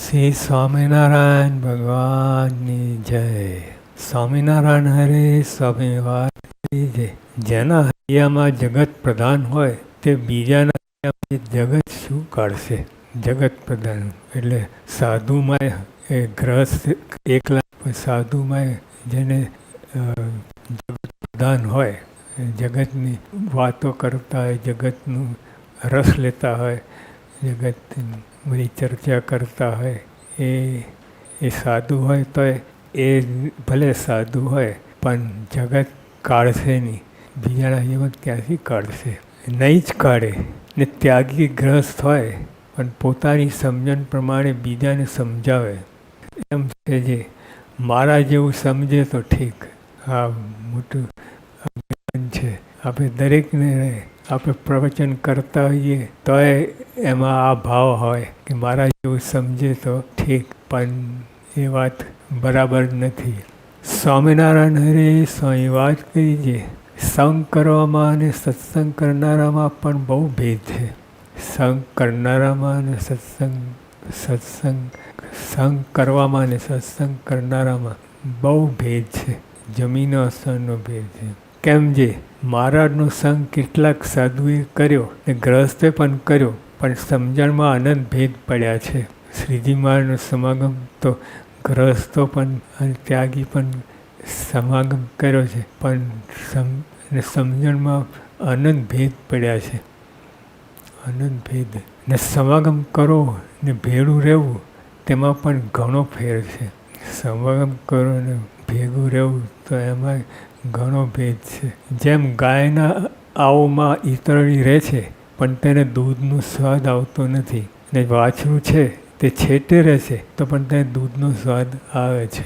શ્રી સ્વામિનારાયણ ભગવાનની જય. સ્વામિનારાયણ હરે સ્વામિવારની જય. જેના હૈયામાં જગત પ્રધાન હોય તે બીજાના હૈયામાં જગત શું કાઢશે? જગત પ્રધાન એટલે સાધુમાં એ ગ્રસ્ત એકલા સાધુમાં જેને જગત પ્રધાન હોય, જગતની વાતો કરતા હોય, જગતનું રસ લેતા હોય, જગત બધી ચર્ચા કરતા હોય, એ સાધુ હોય તો એ ભલે સાધુ હોય પણ જગત કાઢશે નહીં. બીજાના જીવન ક્યાંથી કાઢશે? નહીં જ કાઢે. ને ત્યાગી ગ્રસ્ત હોય પણ પોતાની સમજણ પ્રમાણે બીજાને સમજાવે. એમ છે જે મારા જેવું સમજે તો ઠીક. આ મોટું અભિમાન છે. આપણે દરેકને આપણે પ્રવચન કરતા હોઈએ તો એમાં આ ભાવ હોય કે મારા જેવું સમજે તો ઠીક, પણ એ વાત બરાબર નથી. સ્વામિનારાયણ હરે સ્વામી વાત કરી છે. સંગ કરવામાં અને સત્સંગ કરનારામાં પણ બહુ ભેદ છે. સંગ કરનારામાં અને સંગ કરવામાં અને સત્સંગ કરનારામાં બહુ ભેદ છે. જમીનો આસમાનનો ભેદ છે. કેમ જે મહારાજનો સંગ કેટલાક સાધુએ કર્યો ને ગ્રહસ્થે પણ કર્યો, પણ સમજણમાં અનંત ભેદ પડ્યા છે. શ્રીજી મહારાજનો સમાગમ તો ગ્રહસ્થો પણ અને ત્યાગી પણ સમાગમ કર્યો છે, પણ સમજણમાં અનંત ભેદ પડ્યા છે. અનંત ભેદ ને સમાગમ કરો ને ભેળું રહેવું તેમાં પણ ઘણો ફેર છે. સમાગમ કરો ને ભેગું રહેવું તો એમાં ઘણો ભેદ છે. જેમ ગાયના આવમાં ઈતરડી રહે છે પણ તેને દૂધનો સ્વાદ આવતો નથી, ને વાછરું છે તે છેટે રહે છે તો પણ તેને દૂધનો સ્વાદ આવે છે.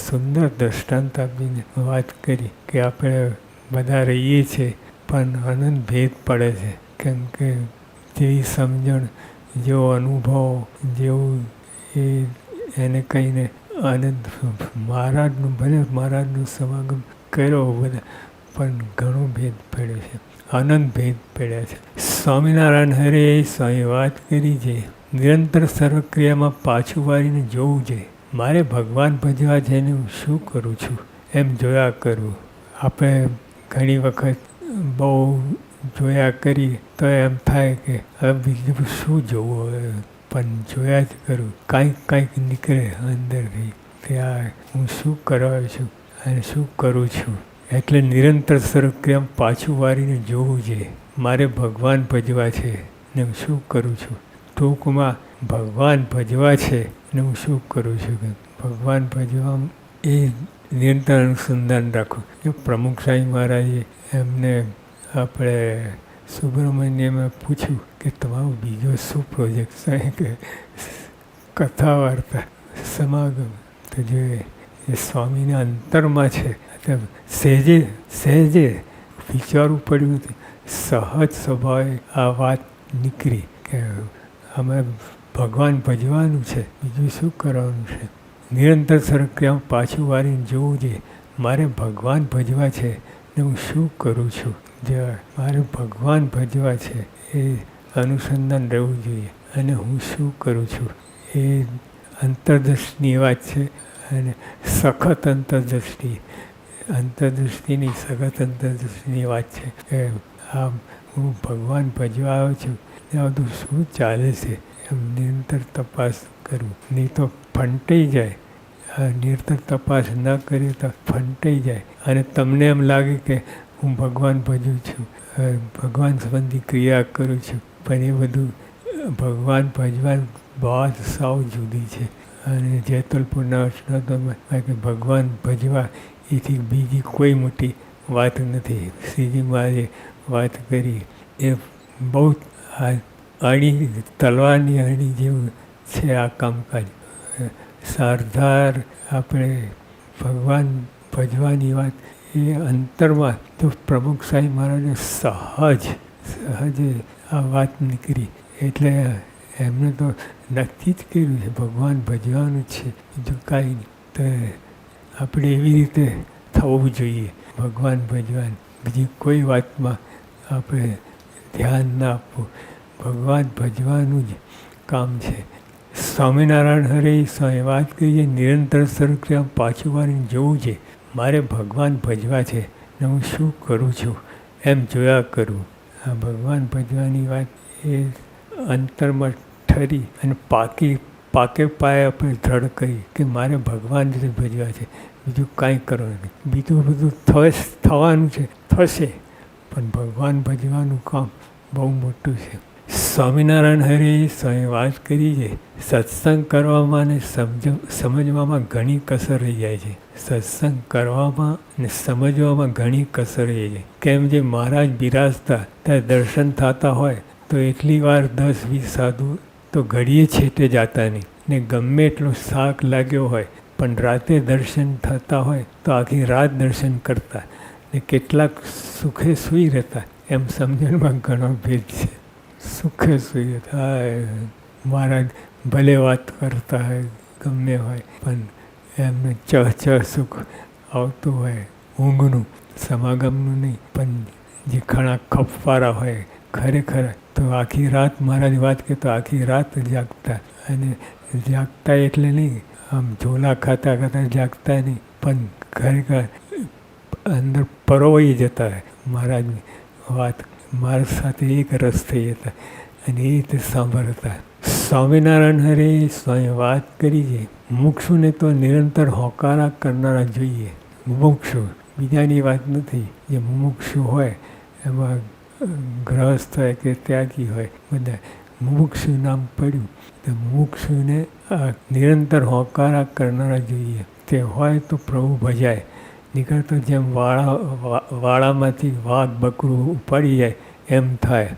સુંદર દ્રષ્ટાંત આપીને વાત કરી કે આપણે બધા રહીએ છીએ પણ અનંત ભેદ પડે છે. કેમ કે જેવી સમજણ, જેવો અનુભવ, જેવું એને કહીને આનંદ મહારાજનું ભલે મહારાજનું સમાગમ કર્યો બધા, પણ ઘણો ભેદ પડ્યો છે. અનંત ભેદ પડ્યા છે. સ્વામિનારાયણ હરે સ્વામી વાત કરી છે. નિરંતર સર્વક્રિયામાં પાછું વાળીને જોવું છે. મારે ભગવાન ભજવા છે ને હું શું કરું છું એમ જોયા કરવું. આપણે ઘણી વખત બહુ જોયા કરીએ તો એમ થાય કે હવે બીજું શું જોવું, હવે પણ જોયા જ કરું. કાંઈક નીકળે અંદરથી કે આ હું શું કરવા છું અને શું કરું છું. એટલે નિરંતર સર્વક્રિયામાં પાછું વાળીને જોવું છે. મારે ભગવાન ભજવા છે ને હું શું કરું છું. ટૂંકમાં ભગવાન ભજવા છે ને હું શું કરું છું. ભગવાન ભજવામાં એ નિરંતર અનુસંધાન રાખો. જો પ્રમુખ સાંઈ મહારાજે એમને આપણે સુબ્રમણ્યમાં પૂછ્યું કે તમારો બીજો શું પ્રોજેક્ટ છે? કે કથા વાર્તા સમાગમ. તો જો એ સ્વામીના અંતરમાં છે. સહેજે વિચારવું પડ્યું નથી. સહજ સ્વભાવે આ વાત નીકળી કે અમે ભગવાન ભજવાનું છે, બીજું શું કરવાનું છે. નિરંતર સર્વક્રિયામાં પાછું વાળીને જોવું જોઈએ. મારે ભગવાન ભજવા છે ને હું શું કરું છું. જે મારે ભગવાન ભજવા છે એ અનુસંધાન રહેવું જોઈએ. અને હું શું કરું છું એ અંતર્દૃષ્ટિની વાત છે. અને સખત અંતર્દૃષ્ટિની સખત અંતર્દૃષ્ટિની વાત છે કે આ હું ભગવાન ભજવા આવ્યો છું, આ બધું શું ચાલે છે એમ નિરંતર તપાસ કરવું. નહીં તો ફંટાઈ જાય. નિરંતર તપાસ ન કરીએ તો ફંટાઈ જાય અને તમને એમ લાગે કે હું ભગવાન ભજું છું, ભગવાન સંબંધી ક્રિયા કરું છું, પણ એ બધું ભગવાન ભજવાની વાત સાવ જુદી છે. અને જેતલપુરના અષ્ટાવક્રમાં કે ભગવાન ભજવા એથી બીજી કોઈ મોટી વાત નથી. શ્રીજી મહારાજે વાત કરી એ બહુ તલવારની અણી જેવું છે આ કામકાજ. સરદાર આપણે ભગવાન ભજવાની વાત એ અંતરમાં તો પ્રમુખ સાંઈ મહારાજે સહજે આ વાત નીકળી. એટલે એમને તો નક્કી જ કર્યું છે ભગવાન ભજવાનું છે, બીજું કાંઈ નહીં. તો આપણે એવી રીતે થવું જોઈએ. ભગવાન ભજવાનું, બીજી કોઈ વાતમાં આપણે ધ્યાન ના આપવું. ભગવાન ભજવાનું જ કામ છે. સ્વામિનારાયણ હરે સ્વામી વાત કરીએ, નિરંતર સર્વ પાછું વાળીને જોવું છે, મારે ભગવાન ભજવા છે ને હું શું કરું છું એમ જોયા કરું. આ ભગવાન ભજવાની વાત એ અંતરમાં ઠરી અને પાકે પાયે આપણે દ્રઢ કરી કે મારે ભગવાન જ ભજવા છે, બીજું કાંઈ કરવાનું નથી. બીજું બધું થવાનું છે, થશે, પણ ભગવાન ભજવાનું કામ બહુ મોટું છે. સ્વામિનારાયણ હરે સ્વામી વાત કરી છે, સત્સંગ કરવામાં અને સમજવામાં ઘણી કસર રહી જાય છે. સત્સંગ કરવામાં અને સમજવામાં ઘણી કસર રહી જાય. કેમ જે મહારાજ બિરાજતા ત્યાં દર્શન થતા હોય તો એટલી વાર 10-20 સાધુ તો ઘડીએ છેટે જતા નહીં, ને ગમે એટલો શાક લાગ્યો હોય પણ રાતે દર્શન થતા હોય તો આખી રાત દર્શન કરતા, ને કેટલાક સુખે સૂઈ રહેતા. એમ સમજણમાં ઘણો ભેદ છે. સુખે સૂઈ રહેતા, મહારાજ ભલે વાત કરતા હોય ગમે હોય પણ એમને ચહ સુખ આવતું હોય, ઊંઘનું સમાગમનું નહીં, પણ જે ઘણા ખપવાળા હોય ખરેખર તો આખી રાત મહારાજ વાત કરતા આખી રાત જાગતા. અને જાગતા એટલે નહીં આમ ઝોલા ખાતા જાગતા નહીં, પણ ખરેખર અંદર પરોવાઈ જતા હોય મહારાજની વાત, મારા સાથે એક રસ થઈ જતા અને એ રીતે સાંભળતા. સ્વામિનારાયણ હરે સ્વામી વાત કરી છે, મુમુક્ષુને તો નિરંતર હોકારા કરનારા જોઈએ. મુમુક્ષુ બીજાની વાત નથી. જે મુમુક્ષુ હોય એમાં ગ્રહસ્થ હોય કે ત્યાગી હોય, બધા મુમુક્ષુ નામ પડ્યું તો મુમુક્ષુને નિરંતર હોકારા કરનારા જોઈએ. તે હોય તો પ્રભુ ભજાય, નીકળતો જેમ વાળામાંથી વાઘ બકરું ઉપાડી જાય એમ થાય.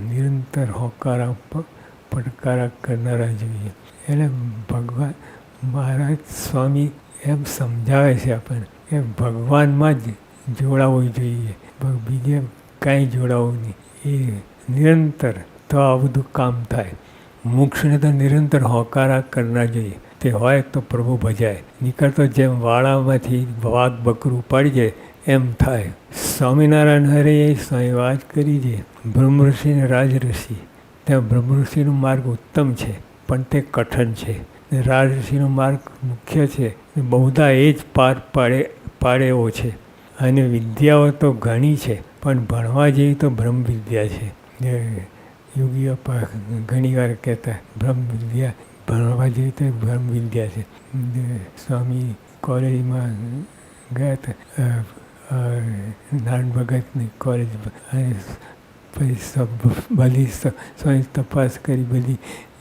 નિરંતર હોકારા પડકારા કરનારા જોઈએ. એટલે ભગવાન મહારાજ સ્વામી એમ સમજાવે છે આપણને કે ભગવાનમાં જ જોડાવવું જોઈએ, બીજે કાંઈ જોડાવવું નહીં. એ નિરંતર તો આ બધું કામ થાય. મોક્ષને તો નિરંતર હોકારા કરના જોઈએ. તે હોય તો પ્રભુ ભજાય, નીકળતો જેમ વાળામાંથી વાઘ બકરું પડી જાય એમ થાય. સ્વામિનારાયણ હરે સ્વામી વાત કરી છે, બ્રહ્મઋષિ અને રાજઋષિ. ત્યાં બ્રહ્મઋષિનો માર્ગ ઉત્તમ છે પણ તે કઠણ છે, ને રાજઋષિનો માર્ગ મુખ્ય છે, ને બહુધા એ જ પાર પાડે એવો છે. અને વિદ્યાઓ તો ઘણી છે પણ ભણવા જેવી તો બ્રહ્મ વિદ્યા છે. યોગીઓ ઘણી વાર કહેતા બ્રહ્મ વિદ્યા ભણવા જેવી તો બ્રહ્મ વિદ્યા છે. સ્વામી કોલેજમાં ગયા હતા, નારાયણ ભગતની કોલેજ, પછી બધી સ્વામી તપાસ કરી, બધી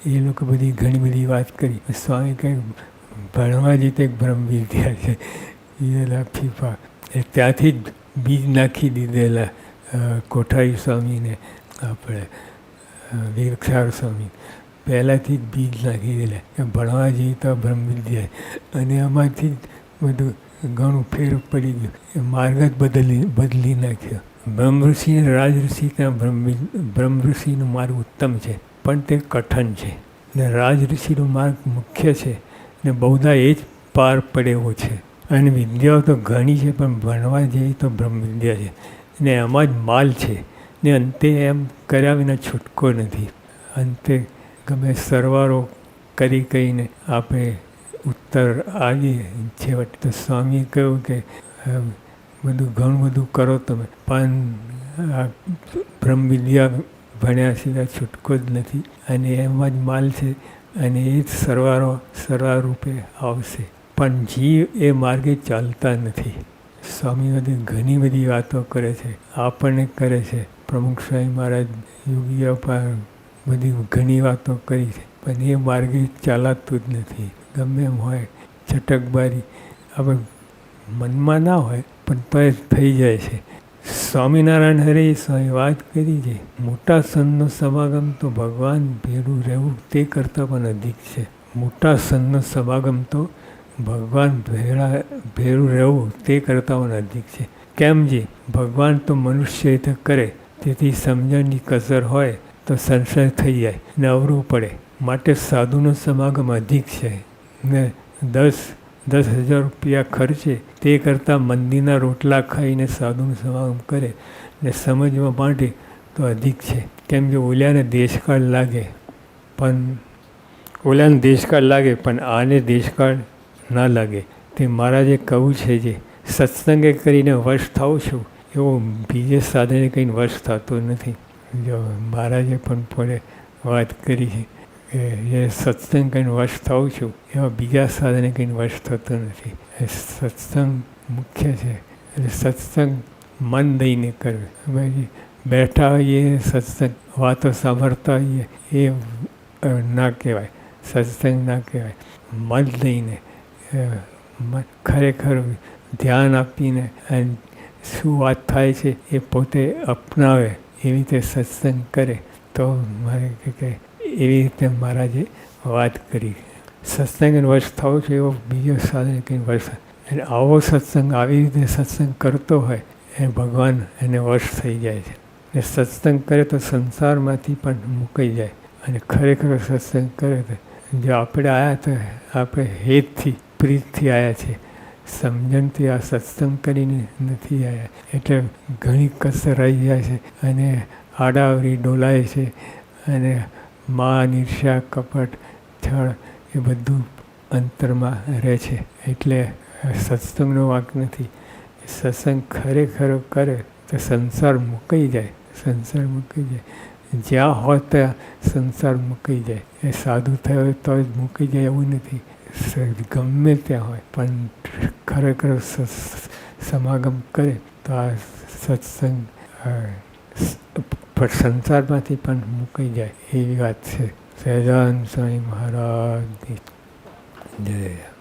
એ લોકો બધી ઘણી બધી વાત કરી. સ્વામી કંઈક ભણવા જેવી તો એક બ્રહ્મ વિદ્યા છે. એ ફીફા ત્યાંથી જ બીજ નાખી દીધેલા કોઠારી સ્વામીને, આપણે વિરક્ષાર સ્વામી પહેલાંથી જ બીજ નાખી દીધેલા કે ભણવા જેવી તો બ્રહ્મ વિદ્યા. અને આમાંથી જ બધું ઘણું ફેર પડી ગયું, એ માર્ગ જ બદલી નાખ્યો. બ્રહ્મઋષિ અને રાજઋષિ ત્યાં બ્રહ્મઋષિનો માર્ગ ઉત્તમ છે પણ તે કઠણ છે, ને રાજઋષિનો માર્ગ મુખ્ય છે, ને બહુધા એ જ પાર પડે એવો છે. અને વિદ્યાઓ તો ઘણી છે પણ ભણવા જેવી તો બ્રહ્મ વિદ્યા છે, ને એમાં જ માલ છે. ને અંતે એમ કર્યા વિના છૂટકો નથી. અંતે ગમે સરવારો કહીને આપણે ઉત્તર આવીએ છેવટે. તો સ્વામીએ કહ્યું કે ઘણું બધું કરો તમે, પણ આ બ્રહ્મ વિદ્યા ભણ્યા સિવાય છૂટકો જ નથી. અને એમાં જ માલ છે અને એ જ સરવાર રૂપે આવશે. પણ જીવ એ માર્ગે ચાલતા નથી. સ્વામી બધી ઘણી બધી વાતો કરે છે, આપણને કરે છે. પ્રમુખ સ્વામી મહારાજ યોગીઓ પર બધી ઘણી વાતો કરી છે, પણ એ માર્ગે ચાલાતું જ નથી. ગમે એમ હોય છટકબારી આપણે મનમાં ના હોય પણ તો એ થઈ જાય છે. સ્વામિનારાયણ હરે સ્વામી વાત કરી છે, મોટા સંતનો સમાગમ તો ભગવાન ભેરું રહેવું તે કરતાં પણ અધિક છે. મોટા સંતનો સમાગમ તો ભગવાન ભેરું રહેવું તે કરતાં પણ અધિક છે. કેમ જે ભગવાન તો મનુષ્ય રીતે કરે, તેથી સમજણની કસર હોય તો સંશય થઈ જાય ને અવરું પડે. માટે સાધુનો સમાગમ અધિક છે. ને 10,000 રૂપિયા ખર્ચે તે કરતાં મંદિરના રોટલા ખાઈને સાધુનું સમાગમ કરે ને સમજવા માટે તો અધિક છે. કેમ કે ઓલિયાને દેશકાળ લાગે પણ ઓલાને દેશકાળ લાગે પણ આને દેશકાળ ના લાગે. તે મહારાજે કહ્યું છે જે સત્સંગે કરીને વશ થાઉં છું એવો બીજે સાધને કંઈ વશ થતો નથી. જો મહારાજે પણ પોતે વાત કરી છે કે એ સત્સંગ કરીને વશ થાઉં છું એવા બીજા સાધને કંઈ વશ થતો નથી. એ સત્સંગ મુખ્ય છે. એટલે સત્સંગ મન દઈને કરવે. ભાઈ બેઠા હોઈએ સત્સંગ વાતો સાંભળતા હોઈએ એ ના કહેવાય, સત્સંગ ના કહેવાય. મન દઈને ખરેખર ધ્યાન આપીને અને શું વાત થાય છે એ પોતે અપનાવે એવી રીતે સત્સંગ કરે તો મારે કે એવી રીતે મહારાજે વાત કરી. સત્સંગ વશ થાવ છો એવો બીજો સાધન કંઈ વશ. અને આવો સત્સંગ આવી રીતે સત્સંગ કરતો હોય એ ભગવાન એને વશ થઈ જાય છે. એ સત્સંગ કરે તો સંસારમાંથી પણ મુકાઈ જાય. અને ખરેખર સત્સંગ કરે તો જો આપણે આવ્યા તો આપણે હેતથી પ્રીતથી આવ્યા છે, સમજણથી આ સત્સંગ કરીને નથી આવ્યા. એટલે ઘણી કસર રહી જાય છે અને આડાવરી ડોલાય છે અને માન, ઈર્ષ્યા, કપટ, છળ એ બધું અંતરમાં રહે છે. એટલે સત્સંગનો વાંક નથી. સત્સંગ ખરેખર કરે તો સંસાર મુકાઈ જાય. સંસાર મુકાઈ જાય. જ્યાં હોય ત્યાં સંસાર મુકાઈ જાય. એ સાધુ થયો હોય તો જ મૂકી જાય એવું નથી. ગમે ત્યાં હોય પણ ખરેખર સમાગમ કરે તો આ સત્સંગ સંસારમાંથી પણ મુકાઈ જાય એવી વાત છે. સહજાનંદ સ્વામી મહારાજની જય.